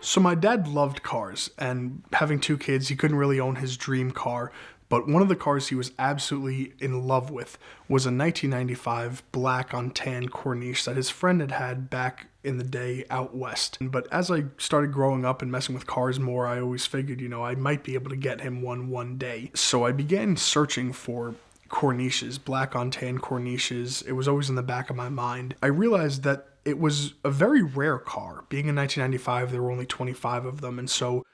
So my dad loved cars, and having 2 kids, he couldn't really own his dream car. But one of the cars he was absolutely in love with was a 1995 black on tan Corniche that his friend had had back in the day out west. But as I started growing up and messing with cars more, I always figured, I might be able to get him one day. So I began searching for Corniches, black on tan Corniches. It was always in the back of my mind. I realized that it was a very rare car. Being in 1995, there were only 25 of them, and so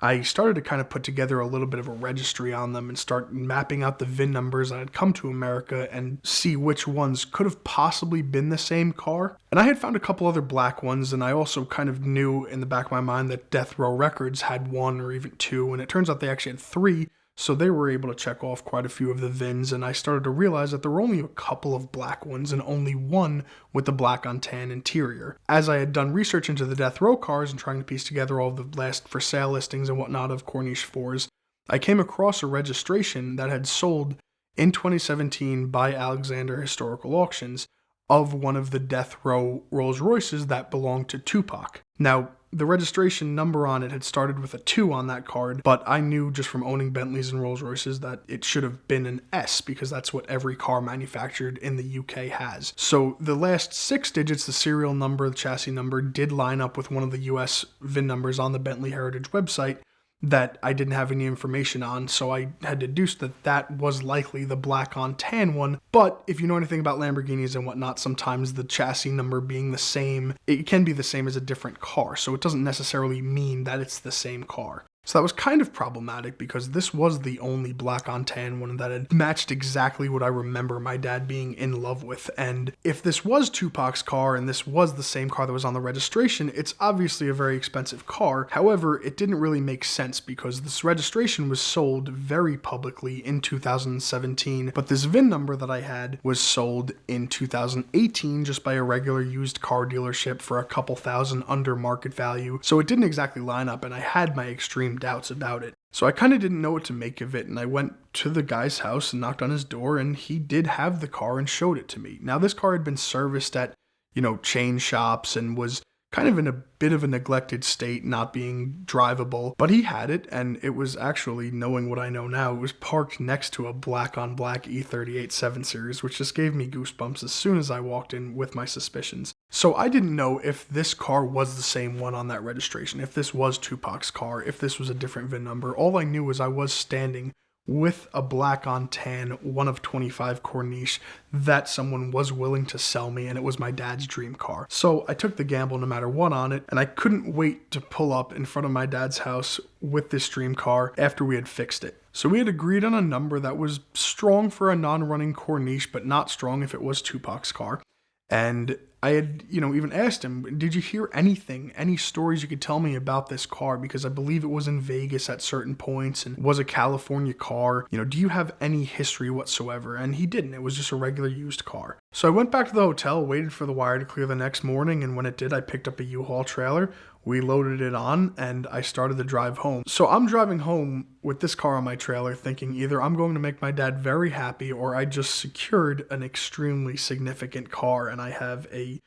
I started to kind of put together a little bit of a registry on them and start mapping out the VIN numbers that had come to America and see which ones could have possibly been the same car. And I had found a couple other black ones, and I also kind of knew in the back of my mind that Death Row Records had 1 or even 2, and it turns out they actually had 3. So they were able to check off quite a few of the VINs, and I started to realize that there were only a couple of black ones and only one with the black on tan interior. As I had done research into the Death Row cars and trying to piece together all the last for sale listings and whatnot of Corniche 4s, I came across a registration that had sold in 2017 by Alexander Historical Auctions of one of the Death Row Rolls Royces that belonged to Tupac. Now, the registration number on it had started with a 2 on that card, but I knew just from owning Bentleys and Rolls Royces that it should have been an S because that's what every car manufactured in the UK has. So the last 6 digits, the serial number, the chassis number, did line up with one of the US VIN numbers on the Bentley Heritage website that I didn't have any information on, so I had deduced that that was likely the black on tan one. But if you know anything about Lamborghinis and whatnot, sometimes the chassis number being the same, it can be the same as a different car, so it doesn't necessarily mean that it's the same car. So that was kind of problematic because this was the only black on tan one that had matched exactly what I remember my dad being in love with. And if this was Tupac's car and this was the same car that was on the registration, it's obviously a very expensive car. However, it didn't really make sense because this registration was sold very publicly in 2017, but this VIN number that I had was sold in 2018 just by a regular used car dealership for a couple thousand under market value. So it didn't exactly line up, and I had my extreme doubts about it. So I kind of didn't know what to make of it, and I went to the guy's house and knocked on his door, and he did have the car and showed it to me. Now, this car had been serviced at, chain shops and was kind of in a bit of a neglected state, not being drivable, but he had it, and it was actually, knowing what I know now, it was parked next to a black on black E38 7 Series, which just gave me goosebumps as soon as I walked in with my suspicions. So I didn't know if this car was the same one on that registration, if this was Tupac's car, if this was a different VIN number. All I knew was I was standing with a black on tan 1 of 25 Corniche that someone was willing to sell me, and it was my dad's dream car. So I took the gamble no matter what on it, and I couldn't wait to pull up in front of my dad's house with this dream car after we had fixed it. So we had agreed on a number that was strong for a non-running Corniche, but not strong if it was Tupac's car. And I had, even asked him, did you hear anything, any stories you could tell me about this car? Because I believe it was in Vegas at certain points and was a California car. Do you have any history whatsoever? And he didn't. It was just a regular used car. So I went back to the hotel, waited for the wire to clear the next morning, and when it did, I picked up a U-Haul trailer. We loaded it on, and I started the drive home. So I'm driving home with this car on my trailer thinking either I'm going to make my dad very happy or I just secured an extremely significant car and I have a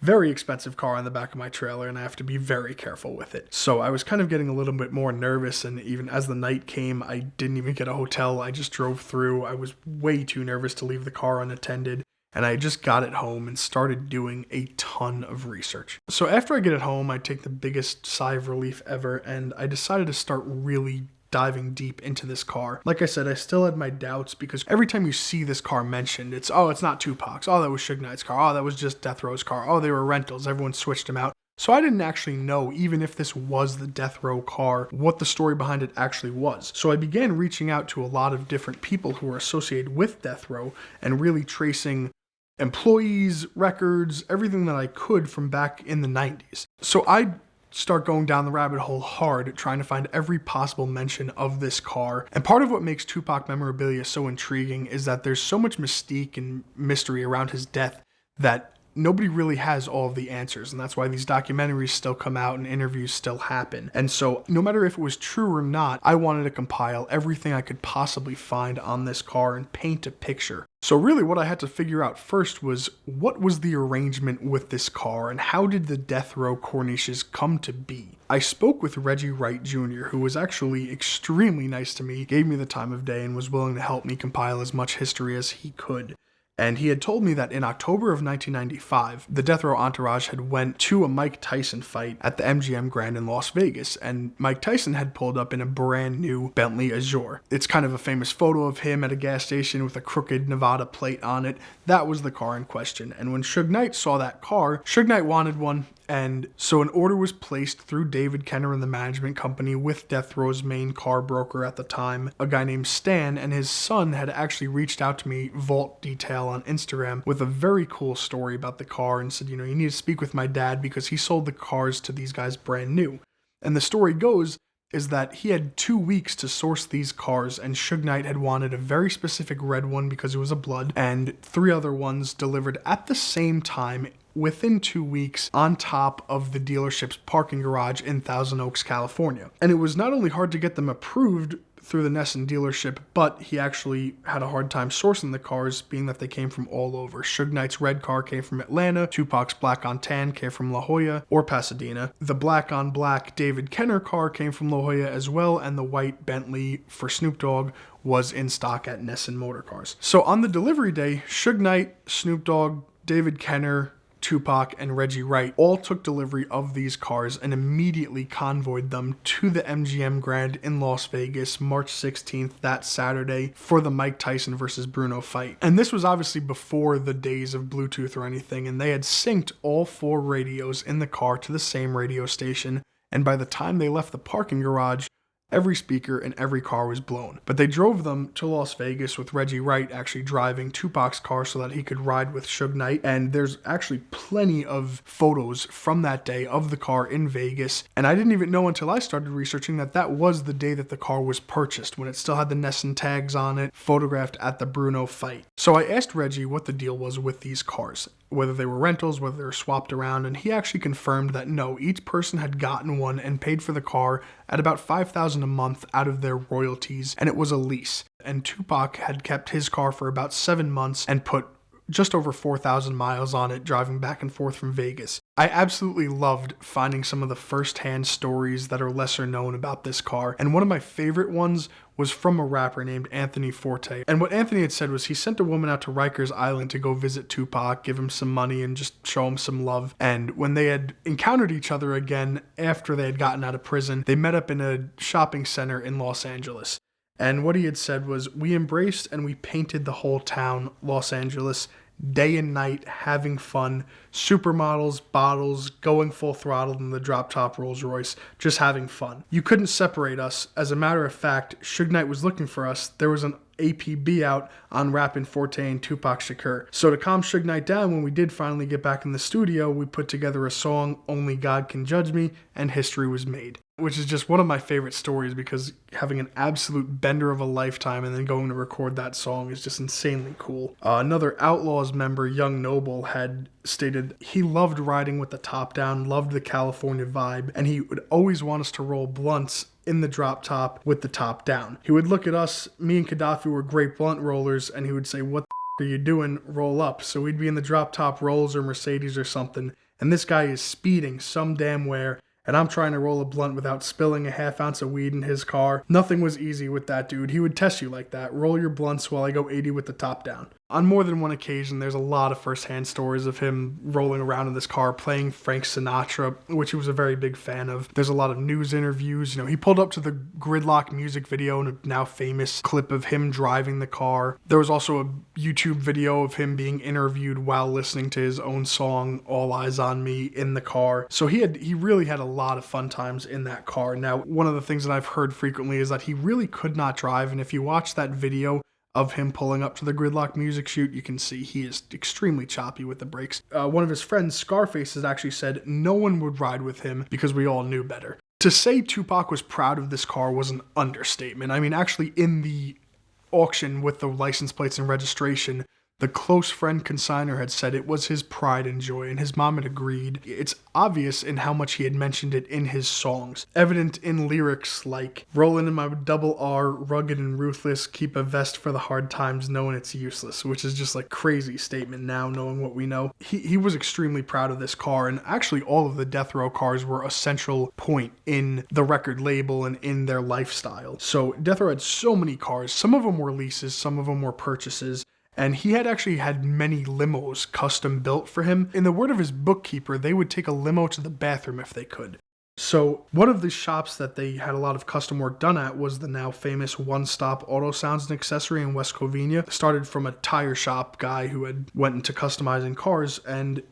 very expensive car on the back of my trailer and I have to be very careful with it. So I was kind of getting a little bit more nervous, and even as the night came, I didn't even get a hotel. I just drove through. I was way too nervous to leave the car unattended. And I just got it home and started doing a ton of research. So after I get it home, I take the biggest sigh of relief ever, and I decided to start really diving deep into this car. Like I said, I still had my doubts because every time you see this car mentioned, it's not Tupac's. Oh, that was Suge Knight's car. Oh, that was just Death Row's car. Oh, they were rentals. Everyone switched them out. So I didn't actually know, even if this was the Death Row car, what the story behind it actually was. So I began reaching out to a lot of different people who were associated with Death Row and really tracing employees, records, everything that I could from back in the 90s. So I start going down the rabbit hole hard, trying to find every possible mention of this car. And part of what makes Tupac memorabilia so intriguing is that there's so much mystique and mystery around his death that nobody really has all of the answers, and that's why these documentaries still come out and interviews still happen. And so no matter if it was true or not, I wanted to compile everything I could possibly find on this car and paint a picture. So really what I had to figure out first was, what was the arrangement with this car and how did the death row corniches come to be? I spoke with Reggie Wright Jr., who was actually extremely nice to me, gave me the time of day, and was willing to help me compile as much history as he could. And he had told me that in October of 1995, the death row entourage had went to a Mike Tyson fight at the MGM Grand in Las Vegas, and Mike Tyson had pulled up in a brand new Bentley Azure. It's kind of a famous photo of him at a gas station with a crooked Nevada plate on it. That was the car in question, and when Suge Knight saw that car, Suge Knight wanted one, and so an order was placed through David Kenner and the management company with Death Row's main car broker at the time, a guy named Stan, and his son had actually reached out to me, Vault Detail, on Instagram with a very cool story about the car and said, you need to speak with my dad because he sold the cars to these guys brand new. And the story goes is that he had 2 weeks to source these cars, and Suge Knight had wanted a very specific red one because it was a blood, and 3 other ones delivered at the same time within 2 weeks on top of the dealership's parking garage in Thousand Oaks, California. And it was not only hard to get them approved through the Nesson dealership, but he actually had a hard time sourcing the cars, being that they came from all over. Suge Knight's red car came from Atlanta, Tupac's black on tan came from La Jolla or Pasadena, the black on black David Kenner car came from La Jolla as well, and the white Bentley for Snoop Dogg was in stock at Nesson Motor Cars. So on the delivery day, Suge Knight, Snoop Dogg, David Kenner, Tupac, and Reggie Wright all took delivery of these cars and immediately convoyed them to the MGM Grand in Las Vegas, March 16th, that Saturday, for the Mike Tyson versus Bruno fight. And this was obviously before the days of Bluetooth or anything, and they had synced all 4 radios in the car to the same radio station, and by the time they left the parking garage, every speaker in every car was blown. But they drove them to Las Vegas with Reggie Wright actually driving Tupac's car so that he could ride with Suge Knight. And there's actually plenty of photos from that day of the car in Vegas. And I didn't even know until I started researching that that was the day that the car was purchased, when it still had the Nesson tags on it, photographed at the Bruno fight. So I asked Reggie what the deal was with these cars, whether they were rentals, whether they were swapped around, and he actually confirmed that no, each person had gotten one and paid for the car at about $5,000 a month out of their royalties, and it was a lease. And Tupac had kept his car for about 7 months and put just over 4,000 miles on it, driving back and forth from Vegas. I absolutely loved finding some of the first-hand stories that are lesser known about this car, and one of my favorite ones was from a rapper named Anthony Forte. And what Anthony had said was he sent a woman out to Rikers Island to go visit Tupac, give him some money, and just show him some love. And when they had encountered each other again after they had gotten out of prison, they met up in a shopping center in Los Angeles. And what he had said was, we embraced and we painted the whole town, Los Angeles, day and night, having fun, supermodels, bottles, going full throttle in the drop-top Rolls Royce, just having fun. You couldn't separate us. As a matter of fact, Suge Knight was looking for us. There was an APB out on rapping Forte and Tupac Shakur. So to calm Suge Knight down, when we did finally get back in the studio, we put together a song, Only God Can Judge Me, and history was made. Which is just one of my favorite stories, because having an absolute bender of a lifetime and then going to record that song is just insanely cool. Another Outlaws member, Young Noble, had stated he loved riding with the top down, loved the California vibe, and he would always want us to roll blunts in the drop top with the top down. He would look at us, me and Gaddafi were great blunt rollers, and he would say, "What the are you doing? Roll up." So we'd be in the drop top Rolls or Mercedes or something, and this guy is speeding some damn where, and I'm trying to roll a blunt without spilling a half ounce of weed in his car. Nothing was easy with that dude. He would test you like that. Roll your blunts while I go 80 with the top down. On more than one occasion, there's a lot of first-hand stories of him rolling around in this car, playing Frank Sinatra, which he was a very big fan of. There's a lot of news interviews. He pulled up to the Gridlock music video and a now famous clip of him driving the car. There was also a YouTube video of him being interviewed while listening to his own song, All Eyes on Me, in the car. So he really had a lot of fun times in that car. Now, one of the things that I've heard frequently is that he really could not drive, and if you watch that video of him pulling up to the Gridlock music shoot, you can see he is extremely choppy with the brakes. One of his friends, Scarface, has actually said no one would ride with him because we all knew better. To say Tupac was proud of this car was an understatement. I mean, actually in the auction with the license plates and registration, The close friend consigner had said it was his pride and joy, and his mom had agreed. It's obvious in how much he had mentioned it in his songs, evident in lyrics like, "Rollin' in my double R, rugged and ruthless, keep a vest for the hard times, knowing it's useless," which is just like crazy statement now, knowing what we know. He was extremely proud of this car, and actually all of the Death Row cars were a central point in the record label and in their lifestyle. So Death Row had so many cars. Some of them were leases, some of them were purchases. And he had actually had many limos custom built for him. In the word of his bookkeeper, they would take a limo to the bathroom if they could. So one of the shops that they had a lot of custom work done at was the now famous One Stop Auto Sounds and Accessory in West Covina. It started from a tire shop guy who had went into customizing cars, and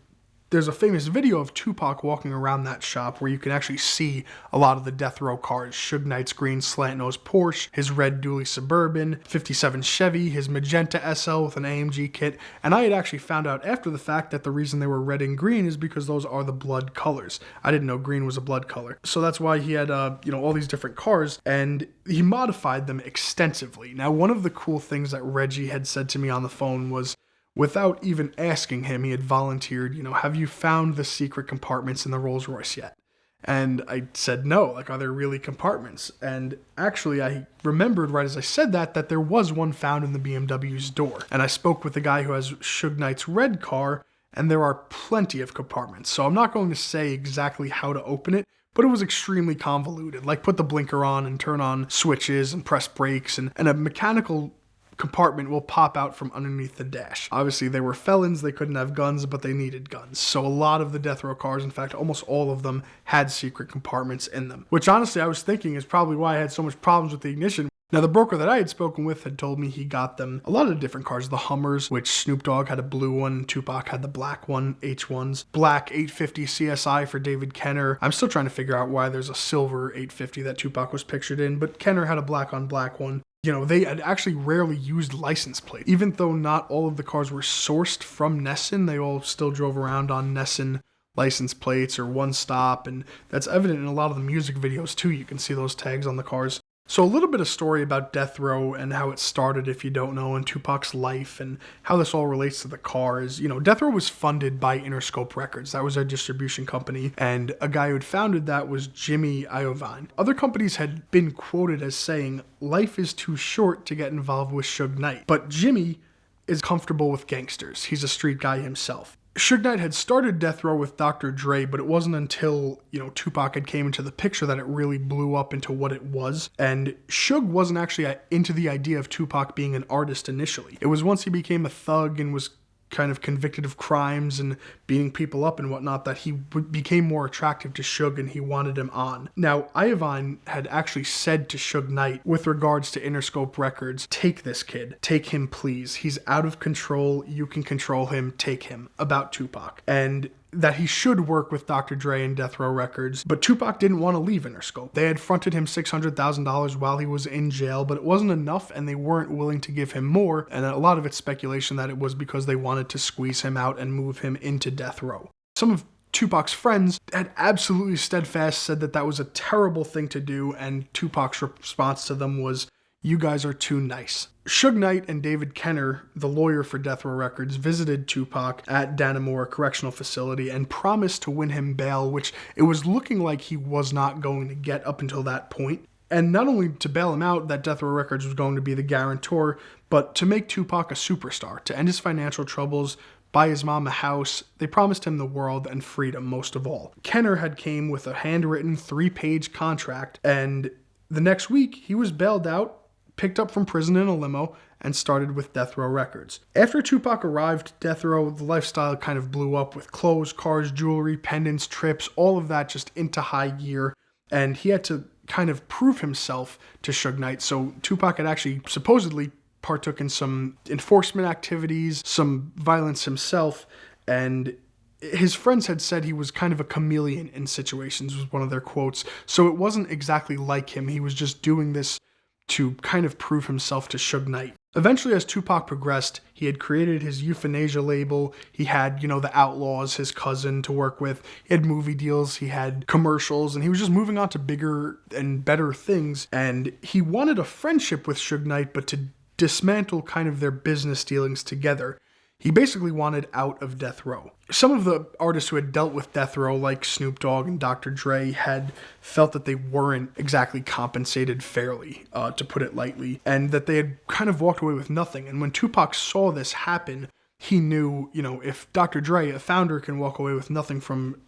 there's a famous video of Tupac walking around that shop where you can actually see a lot of the Death Row cars. Suge Knight's green slant-nose Porsche, his red dually Suburban, 57 Chevy, his magenta SL with an AMG kit. And I had actually found out after the fact that the reason they were red and green is because those are the blood colors. I didn't know green was a blood color. So that's why he had, all these different cars, and he modified them extensively. Now, one of the cool things that Reggie had said to me on the phone was, without even asking him, he had volunteered, "Have you found the secret compartments in the Rolls Royce yet?" And I said, no, like, are there really compartments? And actually, I remembered right as I said that there was one found in the BMW's door. And I spoke with the guy who has Suge Knight's red car, and there are plenty of compartments. So I'm not going to say exactly how to open it, but it was extremely convoluted. Like, put the blinker on and turn on switches and press brakes, and a mechanical compartment will pop out from underneath the dash. Obviously, they were felons, they couldn't have guns, but they needed guns. So a lot of the Death Row cars, in fact, almost all of them, had secret compartments in them. Which honestly, I was thinking is probably why I had so much problems with the ignition. Now, the broker that I had spoken with had told me he got them a lot of different cars. The Hummers, which Snoop Dogg had a blue one, Tupac had the black one, H1s. Black 850 CSI for David Kenner. I'm still trying to figure out why there's a silver 850 that Tupac was pictured in, but Kenner had a black on black one. They had actually rarely used license plates. Even though not all of the cars were sourced from Nesson, they all still drove around on Nesson license plates or One Stop, and that's evident in a lot of the music videos too. You can see those tags on the cars. So a little bit of story about Death Row and how it started, if you don't know, and Tupac's life and how this all relates to the cars. Death Row was funded by Interscope Records. That was their distribution company, and a guy who had founded that was Jimmy Iovine. Other companies had been quoted as saying, "Life is too short to get involved with Suge Knight." But Jimmy is comfortable with gangsters. He's a street guy himself. Suge Knight had started Death Row with Dr. Dre, but it wasn't until, Tupac had came into the picture that it really blew up into what it was. And Suge wasn't actually into the idea of Tupac being an artist initially. It was once he became a thug and was kind of convicted of crimes and beating people up and whatnot that he became more attractive to Suge and he wanted him on. Now, Iovine had actually said to Suge Knight with regards to Interscope Records, "Take this kid. Take him, please. He's out of control. You can control him. Take him," about Tupac. And that he should work with Dr. Dre and Death Row Records, but Tupac didn't want to leave Interscope. They had fronted him $600,000 while he was in jail, but it wasn't enough and they weren't willing to give him more, and a lot of it's speculation that it was because they wanted to squeeze him out and move him into Death Row. Some of Tupac's friends had absolutely steadfast said that was a terrible thing to do, and Tupac's response to them was, "You guys are too nice." Suge Knight and David Kenner, the lawyer for Death Row Records, visited Tupac at Dannemora Correctional Facility and promised to win him bail, which it was looking like he was not going to get up until that point. And not only to bail him out, that Death Row Records was going to be the guarantor, but to make Tupac a superstar, to end his financial troubles, buy his mom a house. They promised him the world and freedom, most of all. Kenner had came with a handwritten 3-page contract, and the next week he was bailed out, picked up from prison in a limo, and started with Death Row Records. After Tupac arrived, Death Row, the lifestyle kind of blew up with clothes, cars, jewelry, pendants, trips, all of that just into high gear, and he had to kind of prove himself to Suge Knight. So Tupac had actually supposedly partook in some enforcement activities, some violence himself, and his friends had said he was kind of a chameleon in situations, was one of their quotes. So it wasn't exactly like him. He was just doing this to kind of prove himself to Suge Knight. Eventually, as Tupac progressed, he had created his Euthanasia label. He had, the Outlaws, his cousin, to work with. He had movie deals. He had commercials. And he was just moving on to bigger and better things. And he wanted a friendship with Suge Knight, but to dismantle kind of their business dealings together. He basically wanted out of death row. Some of the artists who had dealt with death row, like Snoop Dogg and Dr. Dre, had felt that they weren't exactly compensated fairly, to put it lightly, and that they had kind of walked away with nothing. And when Tupac saw this happen, he knew, if Dr. Dre, a founder, can walk away with nothing from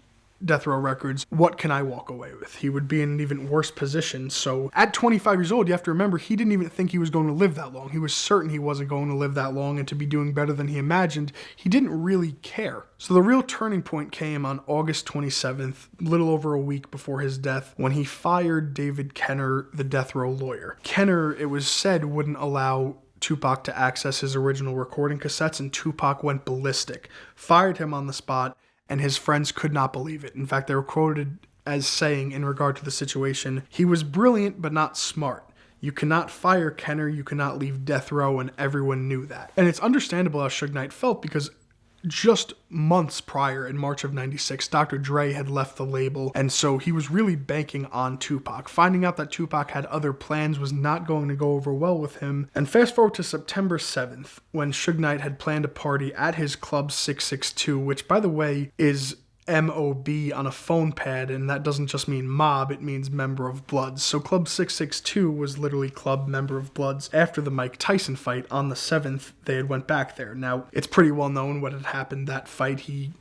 Death Row Records, what can I walk away with? He would be in an even worse position. So at 25 years old, you have to remember, he didn't even think he was going to live that long. He was certain he wasn't going to live that long, and to be doing better than he imagined, he didn't really care. So the real turning point came on August 27th, little over a week before his death, when he fired David Kenner, the death row lawyer. Kenner, it was said, wouldn't allow Tupac to access his original recording cassettes, and Tupac went ballistic, fired him on the spot, and his friends could not believe it. In fact, they were quoted as saying, in regard to the situation, "He was brilliant but not smart. You cannot fire Kenner, you cannot leave death row," and everyone knew that. And it's understandable how Suge Knight felt, because just months prior, in March of '96, Dr. Dre had left the label, and so he was really banking on Tupac. Finding out that Tupac had other plans was not going to go over well with him. And fast forward to September 7th, when Suge Knight had planned a party at his Club 662, which, by the way, is MOB on a phone pad, and that doesn't just mean mob, it means Member of Bloods. So Club 662 was literally Club Member of Bloods. After the Mike Tyson fight on the 7th, they had went back there. Now, it's pretty well known what had happened that fight. He,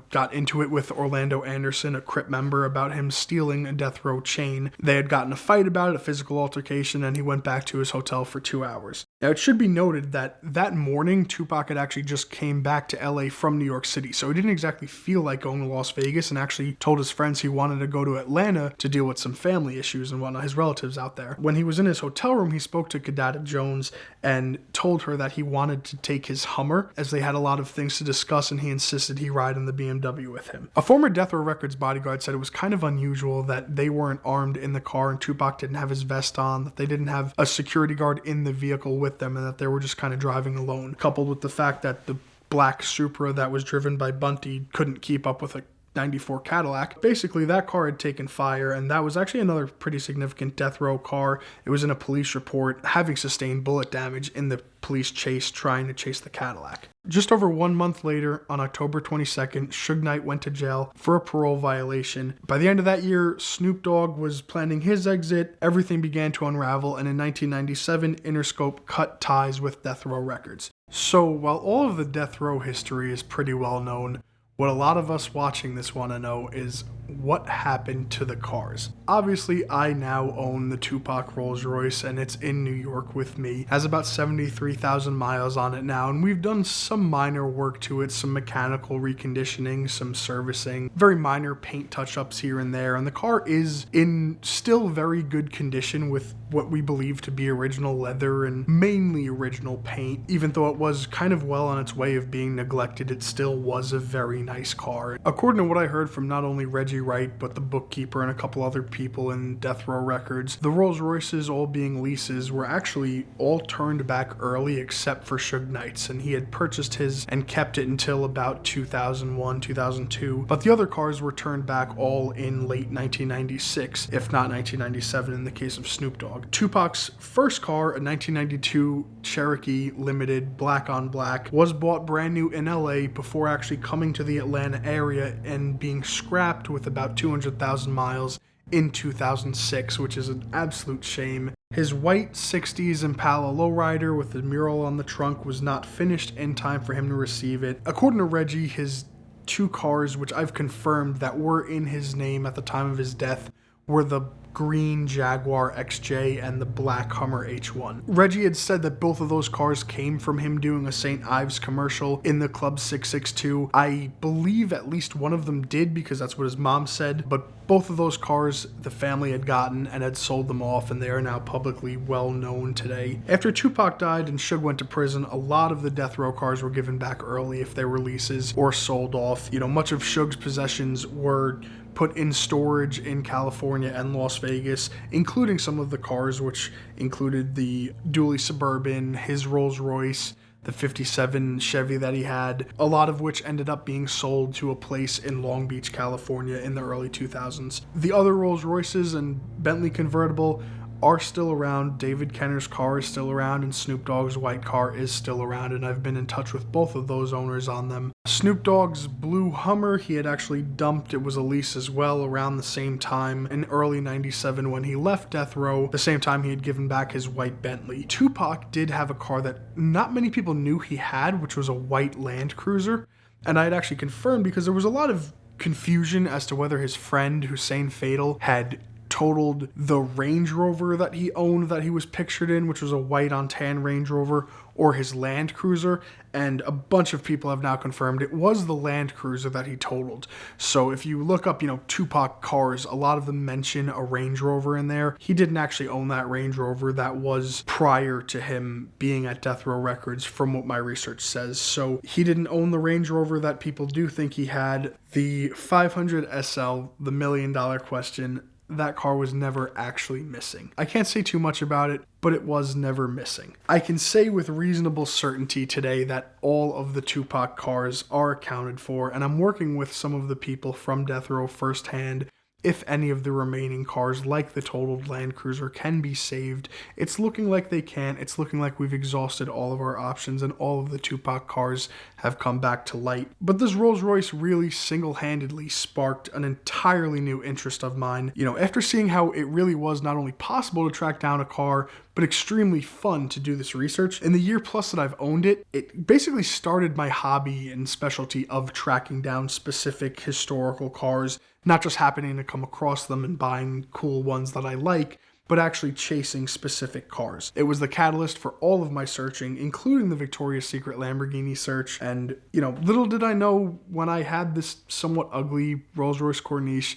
got into it with Orlando Anderson, a Crip member, about him stealing a death row chain. They had gotten a fight about it, a physical altercation, and he went back to his hotel for 2 hours. Now, it should be noted that that morning, Tupac had actually just came back to LA from New York City, so he didn't exactly feel like going to Las Vegas, and actually told his friends he wanted to go to Atlanta to deal with some family issues and whatnot, his relatives out there. When he was in his hotel room, he spoke to Kadada Jones and told her that he wanted to take his Hummer, as they had a lot of things to discuss, and he insisted he ride in the BMW with him. A former Death Row Records bodyguard said it was kind of unusual that they weren't armed in the car and Tupac didn't have his vest on, that they didn't have a security guard in the vehicle with them, and that they were just kind of driving alone, coupled with the fact that the black Supra that was driven by Bunty couldn't keep up with a '94 Cadillac. Basically, that car had taken fire, and that was actually another pretty significant death row car. It was in a police report, having sustained bullet damage in the police chase trying to chase the Cadillac. Just over 1 month later, on October 22nd, Suge Knight went to jail for a parole violation. By the end of that year, Snoop Dogg was planning his exit. Everything began to unravel, and in 1997, Interscope cut ties with Death Row Records. So, while all of the death row history is pretty well known, what a lot of us watching this want to know is what happened to the cars. Obviously, I now own the Tupac Rolls Royce, and it's in New York with me. It has about 73,000 miles on it now, and we've done some minor work to it, some mechanical reconditioning, some servicing, very minor paint touch-ups here and there, and the car is in still very good condition with what we believe to be original leather and mainly original paint. Even though it was kind of well on its way of being neglected, it still was a very nice car. According to what I heard from not only Reggie Wright, but the bookkeeper and a couple other people in Death Row Records, the Rolls Royces, all being leases, were actually all turned back early except for Suge Knight's, and he had purchased his and kept it until about 2001, 2002, but the other cars were turned back all in late 1996, if not 1997 in the case of Snoop Dogg. Tupac's first car, a 1992 Cherokee Limited black on black, was bought brand new in LA before actually coming to the Atlanta area and being scrapped with about 200,000 miles in 2006, which is an absolute shame. His white 60s Impala lowrider with the mural on the trunk was not finished in time for him to receive it. According to Reggie, his two cars, which I've confirmed that were in his name at the time of his death, were the green Jaguar XJ and the black Hummer H1. Reggie had said that both of those cars came from him doing a St. Ives commercial in the Club 662. I believe at least one of them did, because that's what his mom said, but both of those cars the family had gotten and had sold them off, and they are now publicly well known today. After Tupac died and Suge went to prison, a lot of the death row cars were given back early if they were leases or sold off. Much of Suge's possessions were put in storage in California and Las Vegas, including some of the cars, which included the dually Suburban, his Rolls Royce, the 57 Chevy that he had, a lot of which ended up being sold to a place in Long Beach, California in the early 2000s. The other Rolls Royces and Bentley convertible are still around. David Kenner's car is still around, and Snoop Dogg's white car is still around, and I've been in touch with both of those owners on them. Snoop Dogg's blue Hummer, he had actually dumped. It was a lease as well around the same time in early 97 when he left Death Row, the same time he had given back his white Bentley. Tupac did have a car that not many people knew he had, which was a white Land Cruiser, and I had actually confirmed because there was a lot of confusion as to whether his friend Hussein Fatal had totaled the Range Rover that he owned that he was pictured in, which was a white on tan Range Rover, or his Land Cruiser, and a bunch of people have now confirmed it was the Land Cruiser that he totaled. So if you look up, Tupac cars, a lot of them mention a Range Rover in there. He didn't actually own that Range Rover. That was prior to him being at Death Row Records, from what my research says. So he didn't own the Range Rover that people do think he had. The 500 SL, the $1 million question, that car was never actually missing. I can't say too much about it, but it was never missing. I can say with reasonable certainty today that all of the Tupac cars are accounted for, and I'm working with some of the people from Death Row firsthand. If any of the remaining cars, like the totaled Land Cruiser, can be saved, it's looking like they can. It's looking like we've exhausted all of our options and all of the Tupac cars have come back to light. But this Rolls Royce really single-handedly sparked an entirely new interest of mine. After seeing how it really was not only possible to track down a car, but extremely fun to do this research. In the year plus that I've owned it, it basically started my hobby and specialty of tracking down specific historical cars, not just happening to come across them and buying cool ones that I like, but actually chasing specific cars. It was the catalyst for all of my searching, including the Victoria's Secret Lamborghini search. And, little did I know when I had this somewhat ugly Rolls-Royce Corniche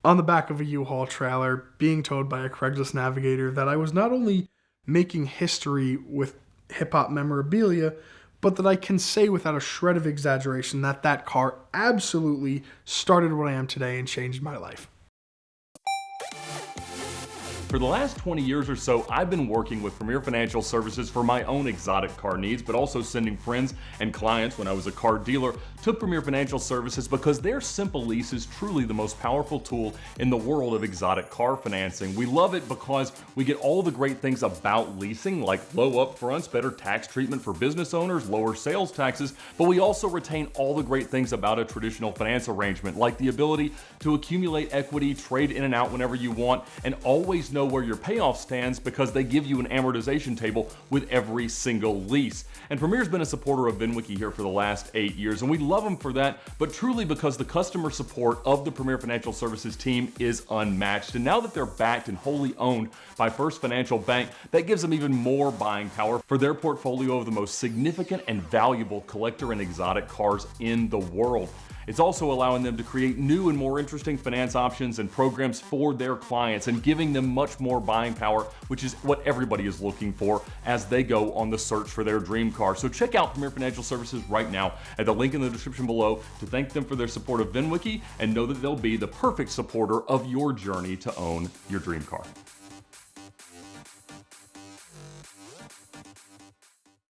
on the back of a U-Haul trailer being towed by a Craigslist navigator that I was not only making history with hip-hop memorabilia, but that I can say without a shred of exaggeration that that car absolutely started what I am today and changed my life. For the last 20 years or so, I've been working with Premier Financial Services for my own exotic car needs, but also sending friends and clients when I was a car dealer to Premier Financial Services because their simple lease is truly the most powerful tool in the world of exotic car financing. We love it because we get all the great things about leasing, like low upfronts, better tax treatment for business owners, lower sales taxes, but we also retain all the great things about a traditional finance arrangement, like the ability to accumulate equity, trade in and out whenever you want, and always know where your payoff stands because they give you an amortization table with every single lease. And Premier's been a supporter of VINwiki here for the last 8 years, and we love them for that, but truly because the customer support of the Premier Financial Services team is unmatched. And now that they're backed and wholly owned by First Financial Bank, that gives them even more buying power for their portfolio of the most significant and valuable collector and exotic cars in the world. It's also allowing them to create new and more interesting finance options and programs for their clients and giving them much more buying power, which is what everybody is looking for as they go on the search for their dream car. So check out Premier Financial Services right now at the link in the description below to thank them for their support of VINwiki and know that they'll be the perfect supporter of your journey to own your dream car.